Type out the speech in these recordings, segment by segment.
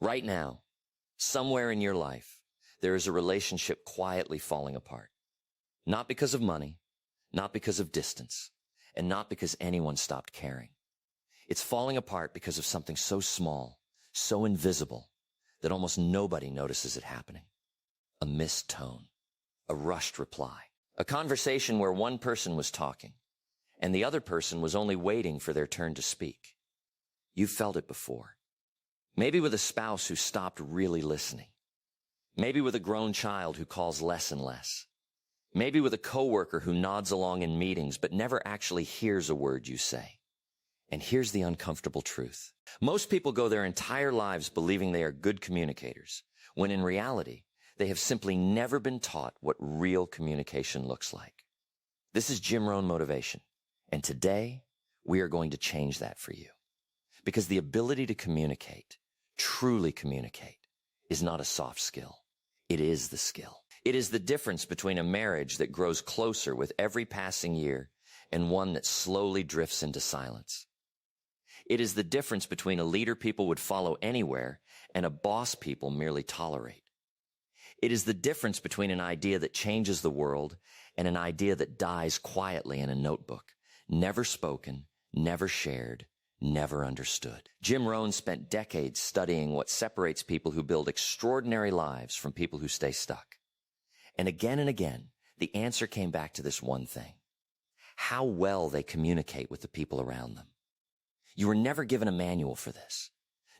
Right now, somewhere in your life, there is a relationship quietly falling apart. Not because of money, not because of distance, and not because anyone stopped caring. It's falling apart because of something so small, so invisible, that almost nobody notices it happening. A missed tone, a rushed reply, a conversation where one person was talking, and the other person was only waiting for their turn to speak. You've felt it before. Maybe with a spouse who stopped really listening. Maybe with a grown child who calls less and less. Maybe with a coworker who nods along in meetings but never actually hears a word you say. And here's the uncomfortable truth. Most people go their entire lives believing they are good communicators, when in reality, they have simply never been taught what real communication looks like. This is Jim Rohn Motivation, and today we are going to change that for you. Because the ability to communicate, truly communicate, is not a soft skill. It is the skill. It is the difference between a marriage that grows closer with every passing year and one that slowly drifts into silence. It is the difference between a leader people would follow anywhere and a boss people merely tolerate. It is the difference between an idea that changes the world and an idea that dies quietly in a notebook, never spoken, never shared, never understood. Jim Rohn spent decades studying what separates people who build extraordinary lives from people who stay stuck. And again, the answer came back to this one thing: how well they communicate with the people around them. You were never given a manual for this.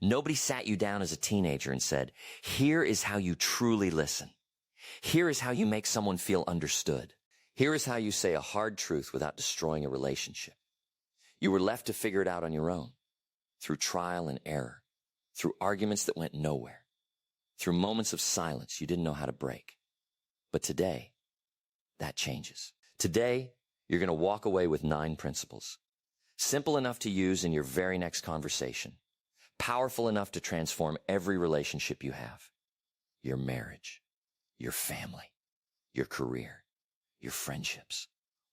Nobody sat you down as a teenager and said, here is how you truly listen. Here is how you make someone feel understood. Here is how you say a hard truth without destroying a relationship. You were left to figure it out on your own, through trial and error, through arguments that went nowhere, through moments of silence you didn't know how to break. But today, that changes. Today, you're going to walk away with 9 principles, simple enough to use in your very next conversation, powerful enough to transform every relationship you have, your marriage, your family, your career, your friendships.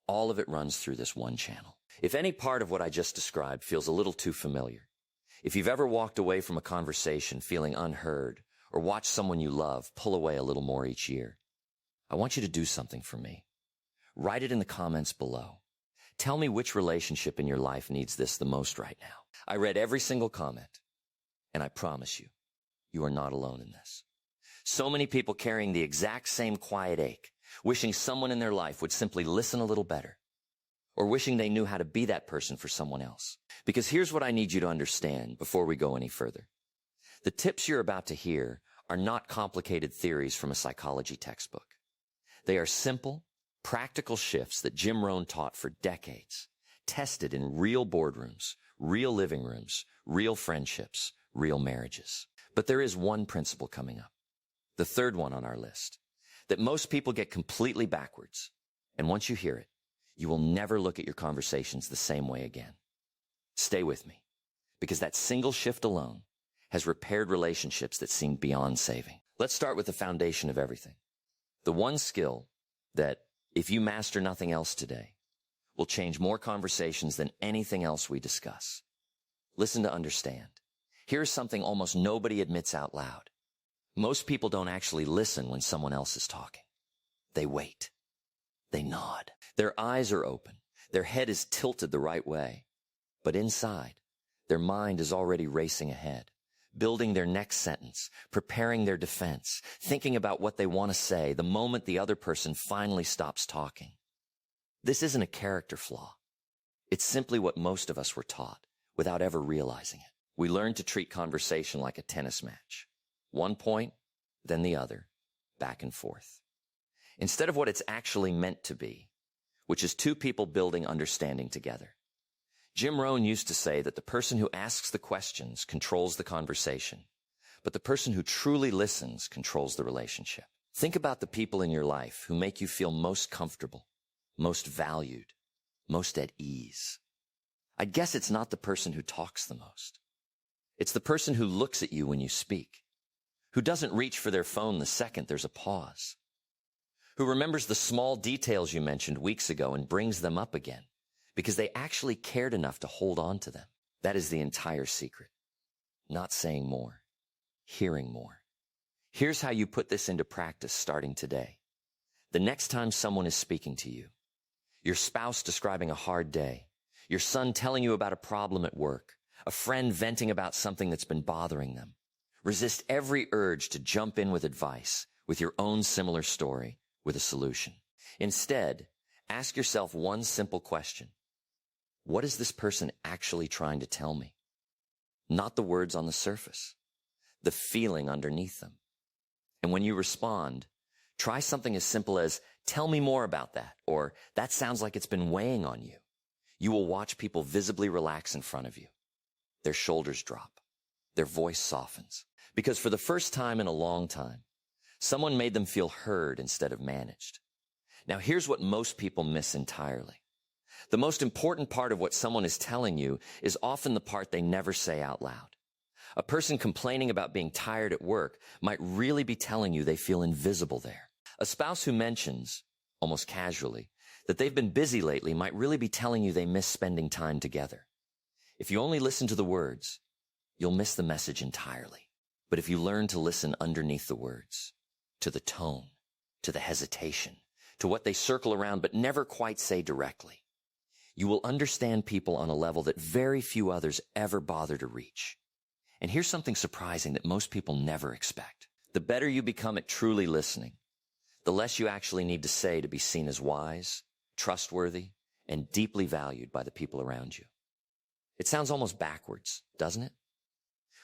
All of it runs through this one channel. If any part of what I just described feels a little too familiar, if you've ever walked away from a conversation feeling unheard or watched someone you love pull away a little more each year, I want you to do something for me. Write it in the comments below. Tell me which relationship in your life needs this the most right now. I read every single comment, and I promise you, you are not alone in this. So many people carrying the exact same quiet ache, wishing someone in their life would simply listen a little better, or wishing they knew how to be that person for someone else. Because here's what I need you to understand before we go any further. The tips you're about to hear are not complicated theories from a psychology textbook. They are simple, practical shifts that Jim Rohn taught for decades, tested in real boardrooms, real living rooms, real friendships, real marriages. But there is one principle coming up, the third one on our list, that most people get completely backwards. And once you hear it, you will never look at your conversations the same way again. Stay with me, because that single shift alone has repaired relationships that seemed beyond saving. Let's start with the foundation of everything. The one skill that, if you master nothing else today, will change more conversations than anything else we discuss. Listen to understand. Here's something almost nobody admits out loud. Most people don't actually listen when someone else is talking. They wait. They nod. Their eyes are open. Their head is tilted the right way. But inside, their mind is already racing ahead, building their next sentence, preparing their defense, thinking about what they want to say the moment the other person finally stops talking. This isn't a character flaw. It's simply what most of us were taught without ever realizing it. We learned to treat conversation like a tennis match. One point, then the other, back and forth. Instead of what it's actually meant to be, which is two people building understanding together. Jim Rohn used to say that the person who asks the questions controls the conversation, but the person who truly listens controls the relationship. Think about the people in your life who make you feel most comfortable, most valued, most at ease. I'd guess it's not the person who talks the most. It's the person who looks at you when you speak, who doesn't reach for their phone the second there's a pause, who remembers the small details you mentioned weeks ago and brings them up again, because they actually cared enough to hold on to them. That is the entire secret. Not saying more, hearing more. Here's how you put this into practice starting today. The next time someone is speaking to you, your spouse describing a hard day, your son telling you about a problem at work, a friend venting about something that's been bothering them, resist every urge to jump in with advice, with your own similar story, with a solution. Instead, ask yourself one simple question. What is this person actually trying to tell me? Not the words on the surface, the feeling underneath them. And when you respond, try something as simple as, tell me more about that, or that sounds like it's been weighing on you. You will watch people visibly relax in front of you. Their shoulders drop. Their voice softens. Because for the first time in a long time, someone made them feel heard instead of managed. Now here's what most people miss entirely. The most important part of what someone is telling you is often the part they never say out loud. A person complaining about being tired at work might really be telling you they feel invisible there. A spouse who mentions, almost casually, that they've been busy lately might really be telling you they miss spending time together. If you only listen to the words, you'll miss the message entirely. But if you learn to listen underneath the words, to the tone, to the hesitation, to what they circle around but never quite say directly, you will understand people on a level that very few others ever bother to reach. And here's something surprising that most people never expect. The better you become at truly listening, the less you actually need to say to be seen as wise, trustworthy, and deeply valued by the people around you. It sounds almost backwards, doesn't it?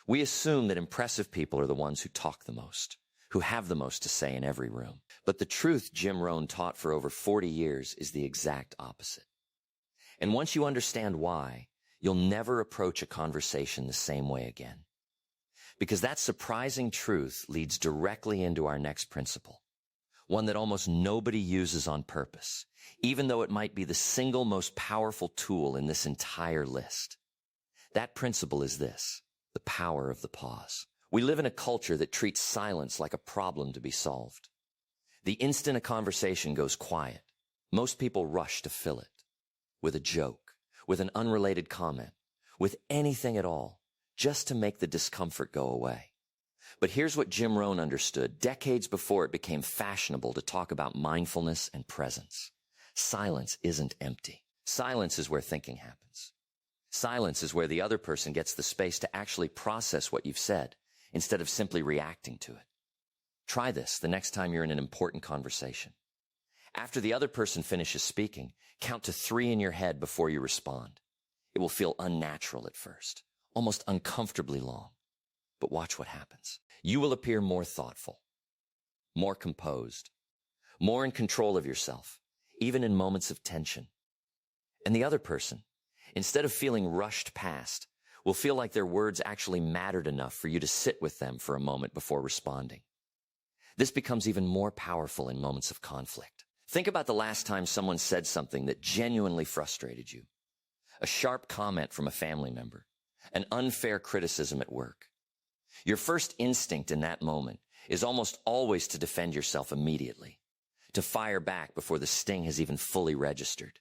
We assume that impressive people are the ones who talk the most, who have the most to say in every room. But the truth Jim Rohn taught for over 40 years is the exact opposite. And once you understand why, you'll never approach a conversation the same way again. Because that surprising truth leads directly into our next principle, one that almost nobody uses on purpose, even though it might be the single most powerful tool in this entire list. That principle is this: the power of the pause. We live in a culture that treats silence like a problem to be solved. The instant a conversation goes quiet, most people rush to fill it with a joke, with an unrelated comment, with anything at all, just to make the discomfort go away. But here's what Jim Rohn understood decades before it became fashionable to talk about mindfulness and presence. Silence isn't empty. Silence is where thinking happens. Silence is where the other person gets the space to actually process what you've said, instead of simply reacting to it. Try this the next time you're in an important conversation. After the other person finishes speaking, count to 3 in your head before you respond. It will feel unnatural at first, almost uncomfortably long. But watch what happens. You will appear more thoughtful, more composed, more in control of yourself, even in moments of tension. And the other person, instead of feeling rushed past, will feel like their words actually mattered enough for you to sit with them for a moment before responding. This becomes even more powerful in moments of conflict. Think about the last time someone said something that genuinely frustrated you. A sharp comment from a family member, an unfair criticism at work. Your first instinct in that moment is almost always to defend yourself immediately, to fire back before the sting has even fully registered.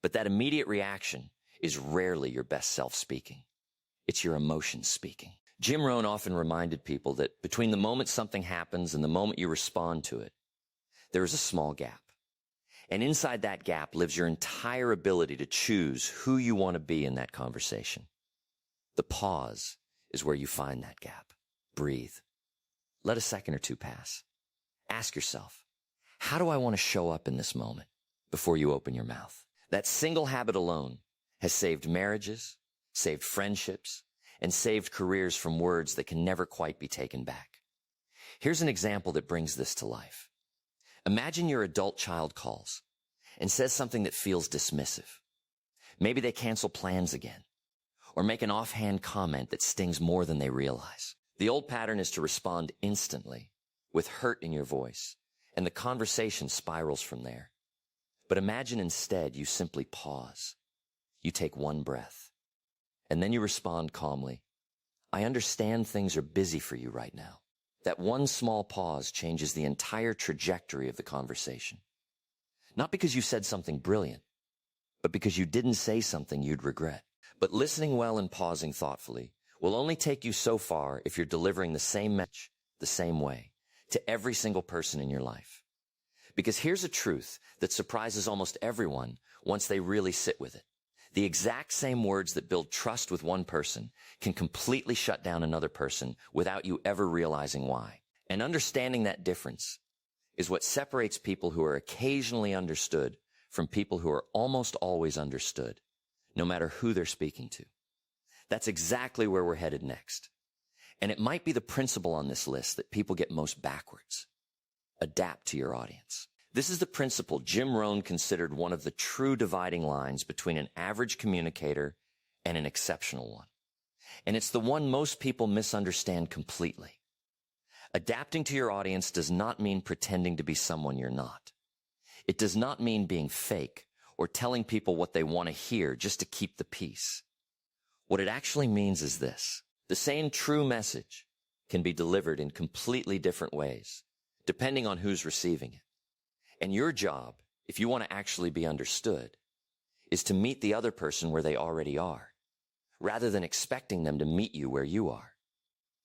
But that immediate reaction is rarely your best self speaking. It's your emotions speaking. Jim Rohn often reminded people that between the moment something happens and the moment you respond to it, there is a small gap. And inside that gap lives your entire ability to choose who you want to be in that conversation. The pause is where you find that gap. Breathe. Let a second or two pass. Ask yourself, how do I want to show up in this moment before you open your mouth? That single habit alone has saved marriages, saved friendships, and saved careers from words that can never quite be taken back. Here's an example that brings this to life. Imagine your adult child calls and says something that feels dismissive. Maybe they cancel plans again, or make an offhand comment that stings more than they realize. The old pattern is to respond instantly, with hurt in your voice, and the conversation spirals from there. But imagine instead you simply pause. You take one breath, and then you respond calmly. I understand things are busy for you right now. That one small pause changes the entire trajectory of the conversation. Not because you said something brilliant, but because you didn't say something you'd regret. But listening well and pausing thoughtfully will only take you so far if you're delivering the same message the same way to every single person in your life. Because here's a truth that surprises almost everyone once they really sit with it. The exact same words that build trust with one person can completely shut down another person without you ever realizing why. And understanding that difference is what separates people who are occasionally understood from people who are almost always understood, no matter who they're speaking to. That's exactly where we're headed next. And it might be the principle on this list that people get most backwards. Adapt to your audience. This is the principle Jim Rohn considered one of the true dividing lines between an average communicator and an exceptional one. And it's the one most people misunderstand completely. Adapting to your audience does not mean pretending to be someone you're not. It does not mean being fake or telling people what they want to hear just to keep the peace. What it actually means is this. The same true message can be delivered in completely different ways, depending on who's receiving it. And your job, if you want to actually be understood, is to meet the other person where they already are, rather than expecting them to meet you where you are.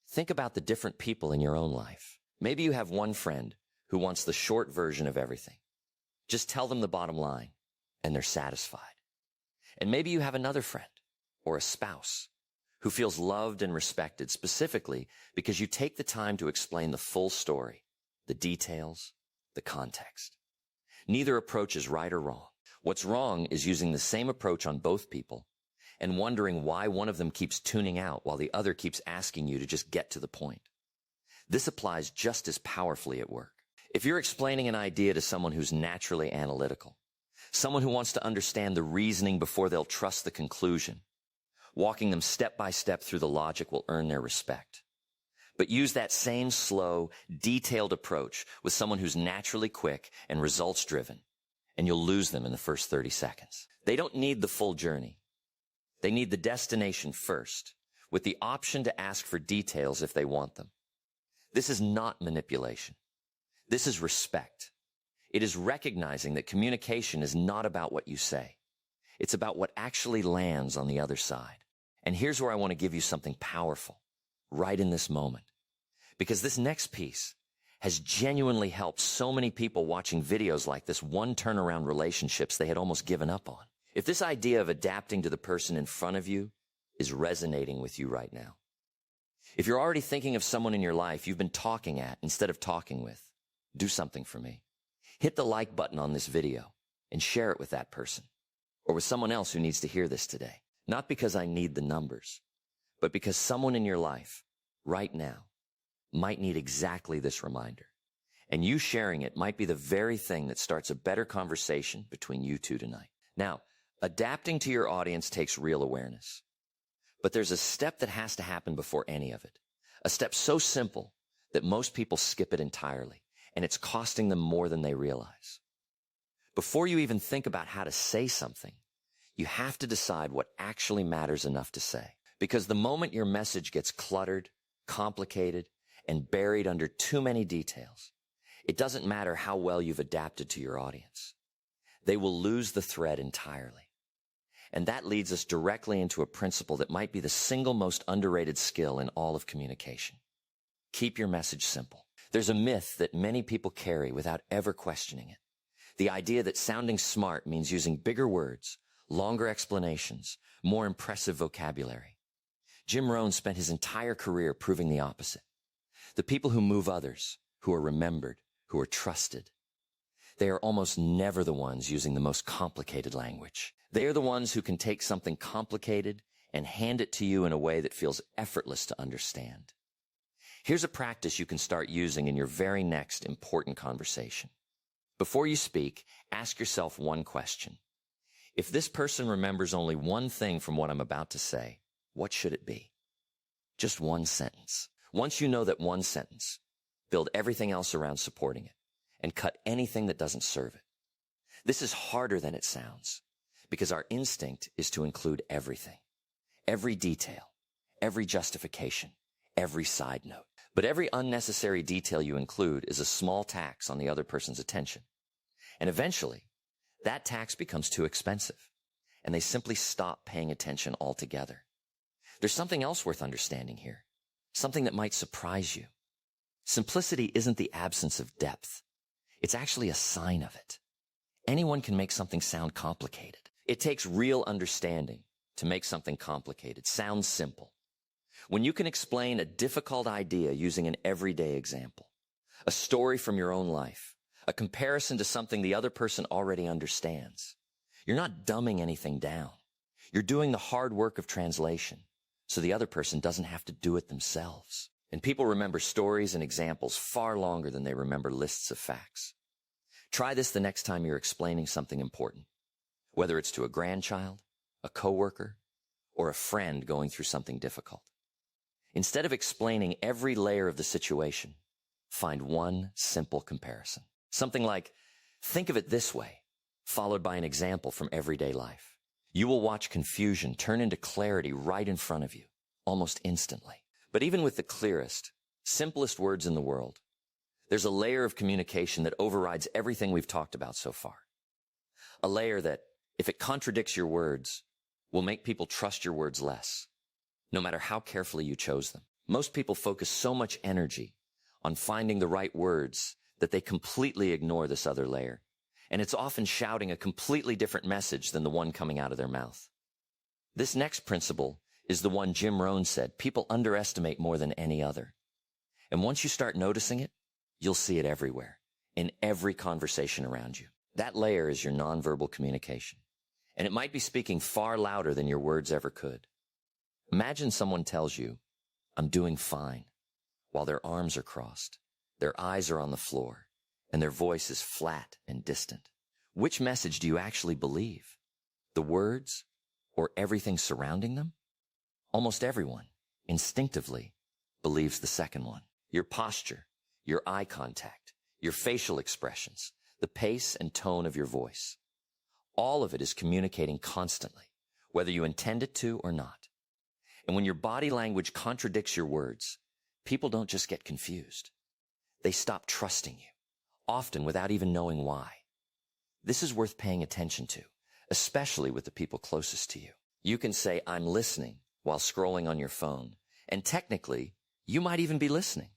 Think about the different people in your own life. Maybe you have one friend who wants the short version of everything. Just tell them the bottom line, and they're satisfied. And maybe you have another friend or a spouse who feels loved and respected specifically because you take the time to explain the full story, the details, the context. Neither approach is right or wrong. What's wrong is using the same approach on both people and wondering why one of them keeps tuning out while the other keeps asking you to just get to the point. This applies just as powerfully at work. If you're explaining an idea to someone who's naturally analytical, someone who wants to understand the reasoning before they'll trust the conclusion, walking them step by step through the logic will earn their respect. But use that same slow, detailed approach with someone who's naturally quick and results-driven, and you'll lose them in the first 30 seconds. They don't need the full journey. They need the destination first, with the option to ask for details if they want them. This is not manipulation. This is respect. It is recognizing that communication is not about what you say. It's about what actually lands on the other side. And here's where I want to give you something powerful, right in this moment. Because this next piece has genuinely helped so many people watching videos like this one turnaround relationships they had almost given up on. If this idea of adapting to the person in front of you is resonating with you right now, if you're already thinking of someone in your life you've been talking at instead of talking with, do something for me. Hit the like button on this video and share it with that person or with someone else who needs to hear this today. Not because I need the numbers, but because someone in your life right now might need exactly this reminder. And you sharing it might be the very thing that starts a better conversation between you two tonight. Now, adapting to your audience takes real awareness. But there's a step that has to happen before any of it. A step so simple that most people skip it entirely, and it's costing them more than they realize. Before you even think about how to say something, you have to decide what actually matters enough to say. Because the moment your message gets cluttered, complicated, and buried under too many details, it doesn't matter how well you've adapted to your audience. They will lose the thread entirely. And that leads us directly into a principle that might be the single most underrated skill in all of communication. Keep your message simple. There's a myth that many people carry without ever questioning it. The idea that sounding smart means using bigger words, longer explanations, more impressive vocabulary. Jim Rohn spent his entire career proving the opposite. The people who move others, who are remembered, who are trusted, they are almost never the ones using the most complicated language. They are the ones who can take something complicated and hand it to you in a way that feels effortless to understand. Here's a practice you can start using in your very next important conversation. Before you speak, ask yourself one question. If this person remembers only one thing from what I'm about to say, what should it be? Just one sentence. Once you know that one sentence, build everything else around supporting it and cut anything that doesn't serve it. This is harder than it sounds because our instinct is to include everything, every detail, every justification, every side note. But every unnecessary detail you include is a small tax on the other person's attention. And eventually, that tax becomes too expensive, and they simply stop paying attention altogether. There's something else worth understanding here, something that might surprise you. Simplicity isn't the absence of depth. It's actually a sign of it. Anyone can make something sound complicated. It takes real understanding to make something complicated sound simple. When you can explain a difficult idea using an everyday example, a story from your own life, a comparison to something the other person already understands, you're not dumbing anything down. You're doing the hard work of translation so the other person doesn't have to do it themselves. And people remember stories and examples far longer than they remember lists of facts. Try this the next time you're explaining something important, whether it's to a grandchild, a coworker, or a friend going through something difficult. Instead of explaining every layer of the situation, find one simple comparison. Something like, think of it this way, followed by an example from everyday life. You will watch confusion turn into clarity right in front of you, almost instantly. But even with the clearest, simplest words in the world, there's a layer of communication that overrides everything we've talked about so far. A layer that, if it contradicts your words, will make people trust your words less, no matter how carefully you chose them. Most people focus so much energy on finding the right words that they completely ignore this other layer. And it's often shouting a completely different message than the one coming out of their mouth. This next principle is the one Jim Rohn said people underestimate more than any other. And once you start noticing it, you'll see it everywhere, in every conversation around you. That layer is your nonverbal communication. And it might be speaking far louder than your words ever could. Imagine someone tells you, "I'm doing fine," while their arms are crossed, their eyes are on the floor, and their voice is flat and distant. Which message do you actually believe? The words or everything surrounding them? Almost everyone, instinctively, believes the second one. Your posture, your eye contact, your facial expressions, the pace and tone of your voice. All of it is communicating constantly, whether you intend it to or not. And when your body language contradicts your words, people don't just get confused. They stop trusting you, often without even knowing why. This is worth paying attention to, especially with the people closest to you. You can say, "I'm listening," while scrolling on your phone, and technically, you might even be listening.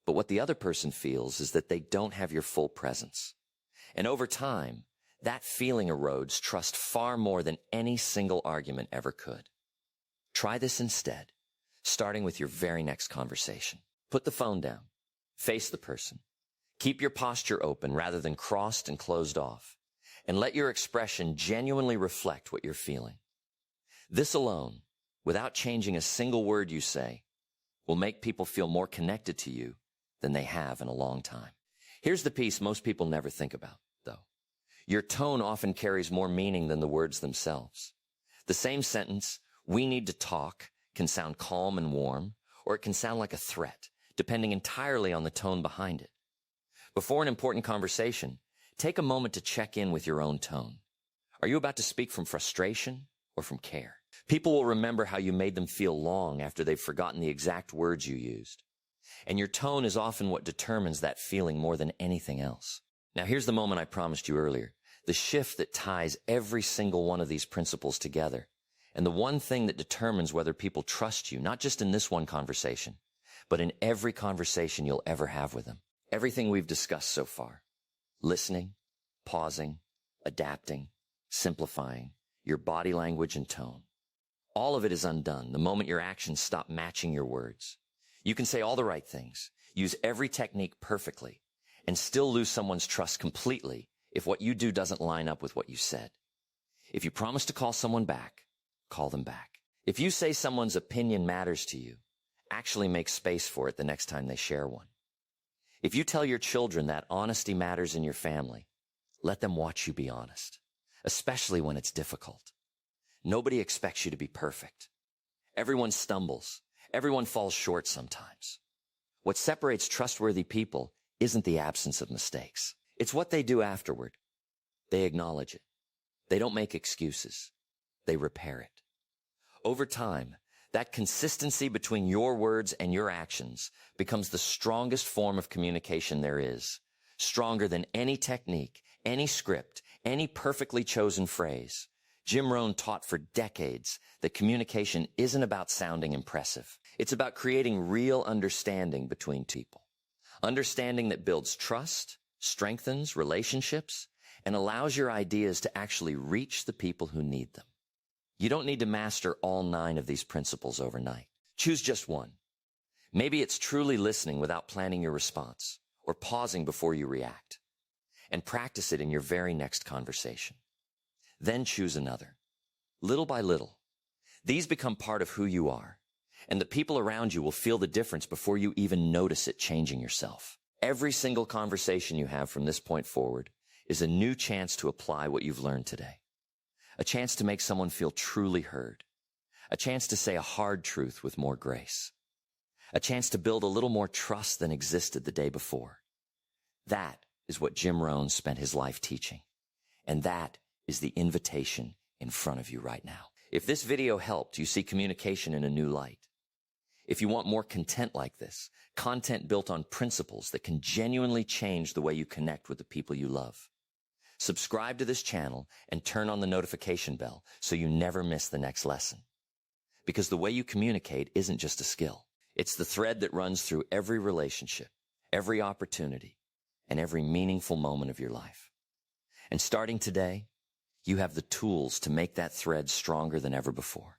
But what the other person feels is that they don't have your full presence. And over time, that feeling erodes trust far more than any single argument ever could. Try this instead, starting with your very next conversation. Put the phone down. Face the person. Keep your posture open rather than crossed and closed off. And let your expression genuinely reflect what you're feeling. This alone, without changing a single word you say, will make people feel more connected to you than they have in a long time. Here's the piece most people never think about, though. Your tone often carries more meaning than the words themselves. The same sentence, "We need to talk," can sound calm and warm, or it can sound like a threat, depending entirely on the tone behind it. Before an important conversation, take a moment to check in with your own tone. Are you about to speak from frustration or from care? People will remember how you made them feel long after they've forgotten the exact words you used. And your tone is often what determines that feeling more than anything else. Now here's the moment I promised you earlier, the shift that ties every single one of these principles together, and the one thing that determines whether people trust you, not just in this one conversation, but in every conversation you'll ever have with them. Everything we've discussed so far, listening, pausing, adapting, simplifying, your body language and tone, all of it is undone the moment your actions stop matching your words. You can say all the right things, use every technique perfectly, and still lose someone's trust completely if what you do doesn't line up with what you said. If you promise to call someone back, call them back. If you say someone's opinion matters to you, actually make space for it the next time they share one. If you tell your children that honesty matters in your family, let them watch you be honest, especially when it's difficult. Nobody expects you to be perfect. Everyone stumbles. Everyone falls short sometimes. What separates trustworthy people isn't the absence of mistakes. It's what they do afterward. They acknowledge it. They don't make excuses. They repair it. Over time, that consistency between your words and your actions becomes the strongest form of communication there is, stronger than any technique, any script, any perfectly chosen phrase. Jim Rohn taught for decades that communication isn't about sounding impressive. It's about creating real understanding between people. Understanding that builds trust, strengthens relationships, and allows your ideas to actually reach the people who need them. You don't need to master all 9 of these principles overnight. Choose just one. Maybe it's truly listening without planning your response, or pausing before you react, and practice it in your very next conversation. Then choose another. Little by little, these become part of who you are, and the people around you will feel the difference before you even notice it changing yourself. Every single conversation you have from this point forward is a new chance to apply what you've learned today. A chance to make someone feel truly heard. A chance to say a hard truth with more grace. A chance to build a little more trust than existed the day before. That is what Jim Rohn spent his life teaching. And that is the invitation in front of you right now. If this video helped you see communication in a new light, if you want more content like this, content built on principles that can genuinely change the way you connect with the people you love, subscribe to this channel and turn on the notification bell so you never miss the next lesson. Because the way you communicate isn't just a skill. It's the thread that runs through every relationship, every opportunity, and every meaningful moment of your life. And starting today, you have the tools to make that thread stronger than ever before.